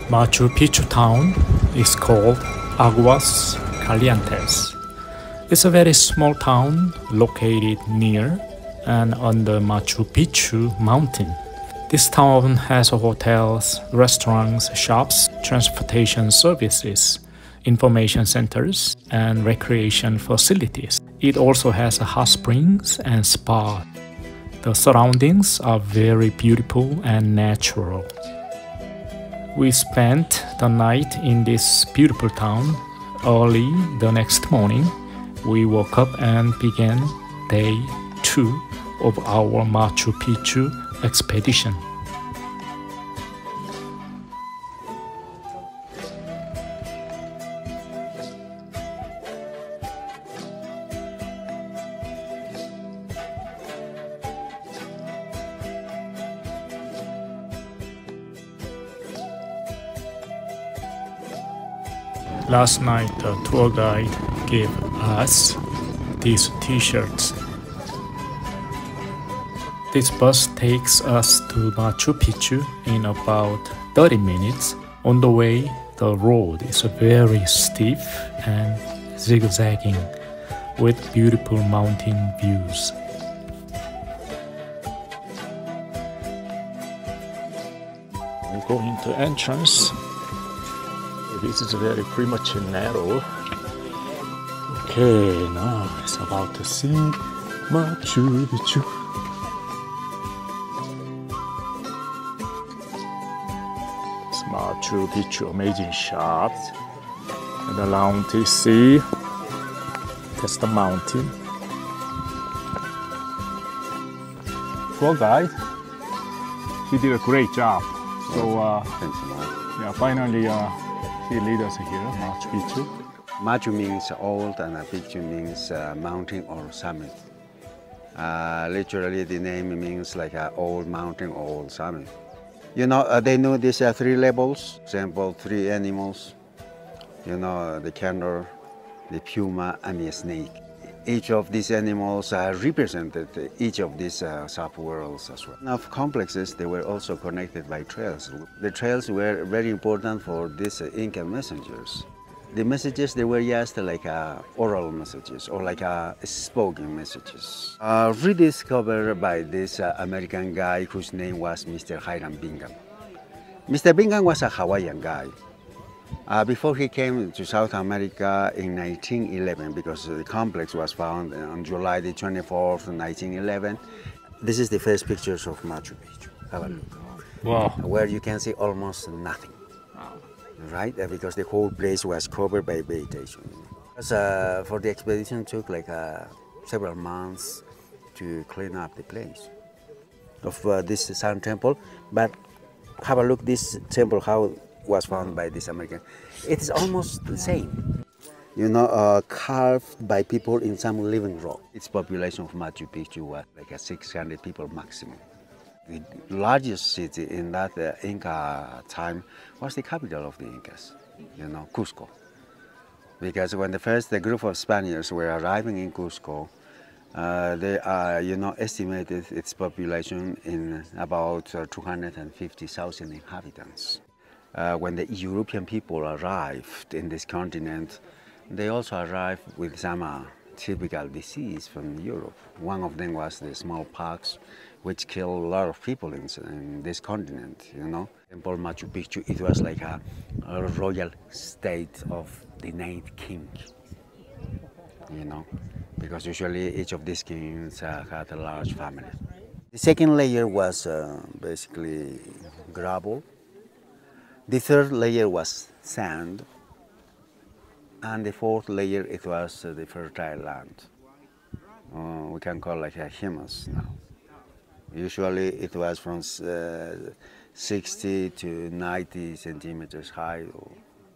Machu Picchu town is called Aguas Calientes. It's a very small town located near and on the Machu Picchu mountain. This town has hotels, restaurants, shops, transportation services, information centers, and recreation facilities. It also has a hot springs and spa. The surroundings are very beautiful and natural. We spent the night in this beautiful town. Early the next morning, we woke up and began day 2 of our Machu Picchu expedition. Last night, the tour guide gave us these t-shirts. This bus takes us to Machu Picchu in about 30 minutes. On the way, the road is very steep and zigzagging with beautiful mountain views. We go into entrance. This is very pretty much narrow. Okay, now it's about to see Machu Picchu. It's Machu Picchu, amazing shots. And along to see, that's the mountain. Tour guide, he did a great job. So, thanks a lot. yeah, finally, he lead us here, Machu Picchu. Machu means old and Picchu means mountain or summit. Literally the name means like an old mountain or old summit. You know, they know these 3 levels, example 3 animals. You know, the condor, the puma and the snake. Each of these animals represented each of these sub-worlds as well. Of complexes, they were also connected by trails. The trails were very important for these Inca messengers. The messages, they were just like oral messages or like spoken messages. Rediscovered by this American guy whose name was Mr. Hiram Bingham. Mr. Bingham was a Hawaiian guy. Before he came to South America in 1911, because the complex was found on July the 24th, 1911. This is the first pictures of Machu Picchu. Have a look. Wow. Where you can see almost nothing. Wow. Right? Because the whole place was covered by vegetation. Because, for the expedition, it took like several months to clean up the place of this Sun Temple. But have a look, this temple, how was found by this American. It is almost the same. You know, carved by people in some living rock. Its population of Machu Picchu was like 600 people maximum. The largest city in that Inca time was the capital of the Incas, you know, Cusco. Because when the group of Spaniards were arriving in Cusco, they estimated its population in about 250,000 inhabitants. When the European people arrived in this continent, they also arrived with some typical disease from Europe. One of them was the smallpox, which killed a lot of people in this continent, you know. Temple Machu Picchu, it was like a royal state of the 9th king, you know, because usually each of these kings had a large family. The second layer was basically gravel. The third layer was sand, and the fourth layer, it was the fertile land. We can call it a humus now. Usually it was from 60 to 90 centimeters high, you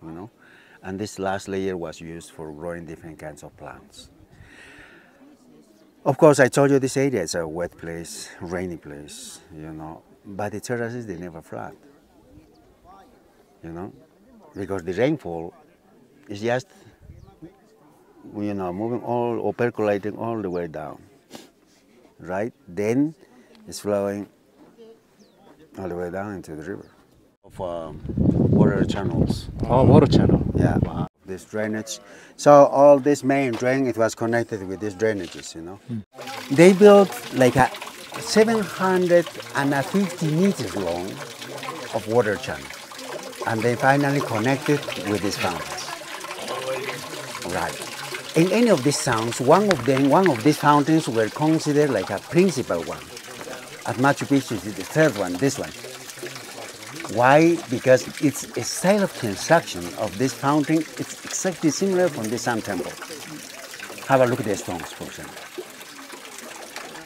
know, and this last layer was used for growing different kinds of plants. Of course, I told you this area is a wet place, rainy place, you know, but the terraces, they never flood. You know, because the rainfall is just, you know, moving all or percolating all the way down, right? Then it's flowing all the way down into the river. water channels. Oh, water channel. Yeah, Wow. this drainage. So all this main drain, it was connected with these drainages, you know. They built like a 750 meters long of water channel, and they finally connected with these fountains. Right. In any of these towns, one of these fountains were considered like a principal one. At Machu Picchu is the third one, this one. Why? Because it's a style of construction of this fountain. It's exactly similar from the Sun Temple. Have a look at the stones, for example.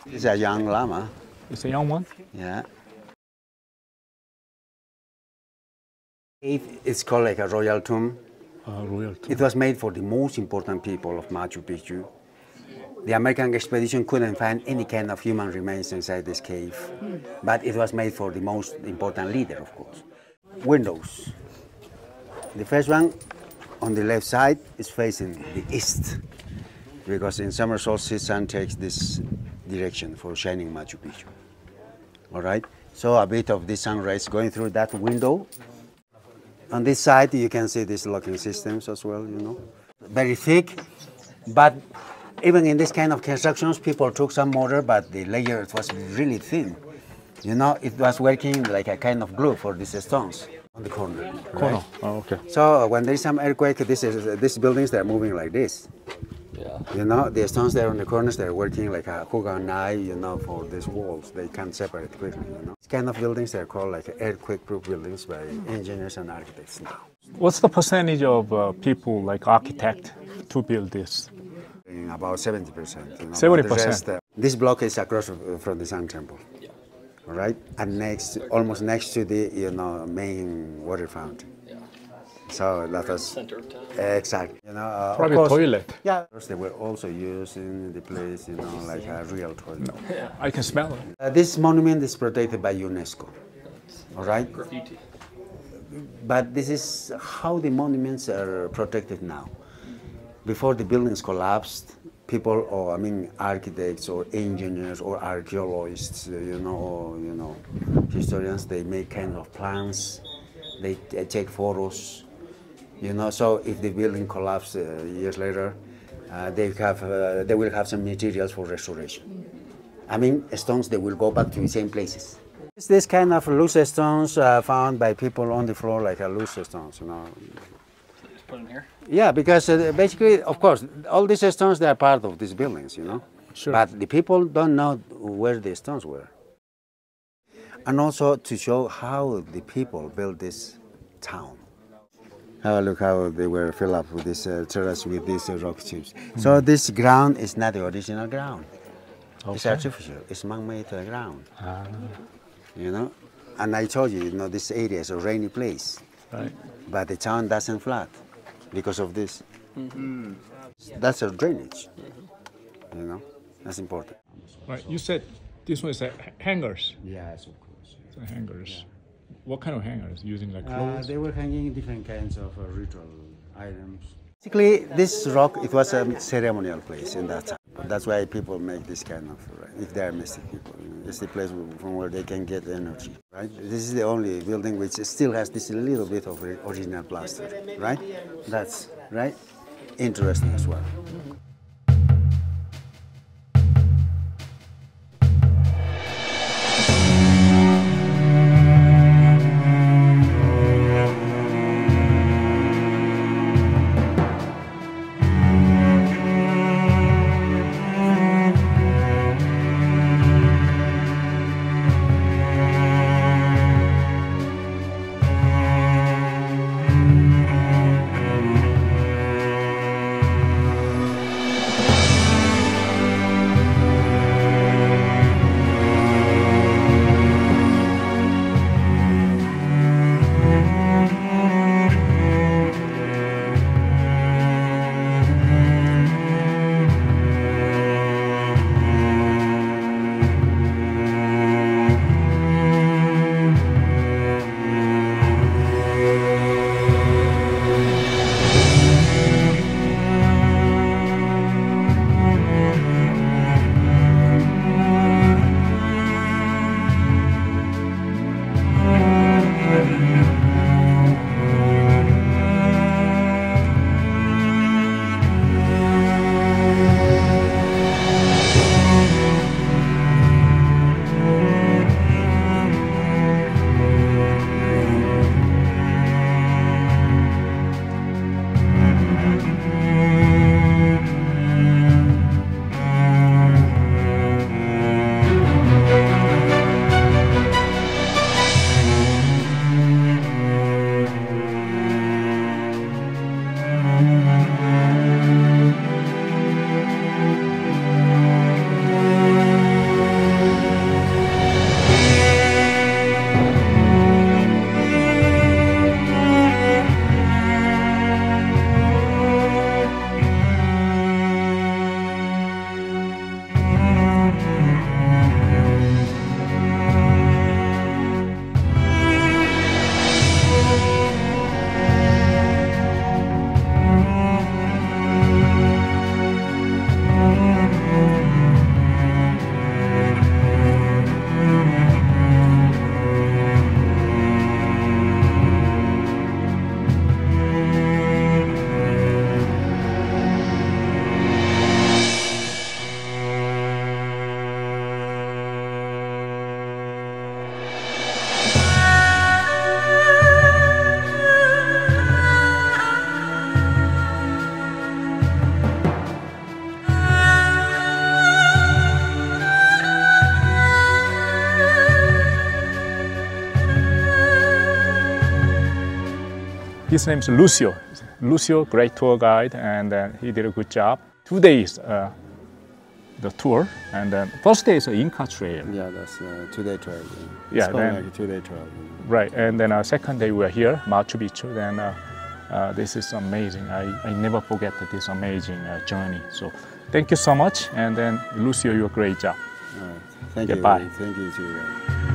This is a young llama. It's a young one? Yeah. It's called like a royal tomb. Royal tomb. It was made for the most important people of Machu Picchu. The American expedition couldn't find any kind of human remains inside this cave, but it was made for the most important leader, of course. Windows. The first one on the left side is facing the east, because in summer solstice, sun takes this direction for shining Machu Picchu. All right? So a bit of the sunrise going through that window. On this side, you can see these locking systems as well, you know. Very thick, but even in this kind of constructions, people took some mortar, but the layer was really thin. You know, it was working like a kind of glue for these stones on the corner. Corner. Right? Oh, okay. So when there is some earthquake, these buildings, they're moving like this. Yeah. You know, the stones there on the corners, they're working like a hook and eye, you know, for these walls. They can't separate quickly, you know. These kind of buildings, they're called like earthquake-proof buildings by engineers and architects now. What's the percentage of people, like architect, to build this? About 70%. You know, 70%. This block is across from the Sun Temple, all right, and almost next to the main water fountain. Yeah. So that was Center of town. Exactly. You know, Private of course, toilet. Yeah. They were also using the place, you know, like a real toilet. Yeah. I can smell it. This monument is protected by UNESCO, all right. Graffiti. But this is how the monuments are protected now. Before the buildings collapsed, people, or architects or engineers or archaeologists, historians, they make kind of plans, they take photos, you know. So if the building collapses years later, they will have some materials for restoration. Stones, they will go back to the same places. It's this kind of loose stones found by people on the floor, like loose stones, you know. Put them here. Yeah, because basically, of course, all these stones, they are part of these buildings, you know. Sure. But the people don't know where the stones were. And also to show how the people built this town. Have a look how they were filled up with this terrace with these rock chips. So this ground is not the original ground. Okay. It's artificial. It's man-made ground. Ah. You know. And I told you, this area is a rainy place. Right. But the town doesn't flood because of this. Mm-hmm. That's a drainage. Mm-hmm. You know, that's important. Right. You said this one is hangers. Yes, of course. So hangers. Yeah. What kind of hangers? Using like clothes? They were hanging different kinds of ritual items. Basically, this rock, it was a ceremonial place in that time. That's why people make this kind of, if they are mystic people, it's the place from where they can get energy, right? This is the only building which still has this little bit of original plaster, right? That's, right? Interesting as well. His name is Lucio. Lucio, great tour guide, and he did a good job. 2 days the tour, and then first day is the Inca trail. Yeah, that's a 2-day trail. Yeah, it's then, like a 2-day trail. Right, and then second day we're here, Machu Picchu. Then this is amazing. I never forget this amazing journey. So thank you so much, and then Lucio, you a great job. All right. Thank you. Goodbye. Thank you too.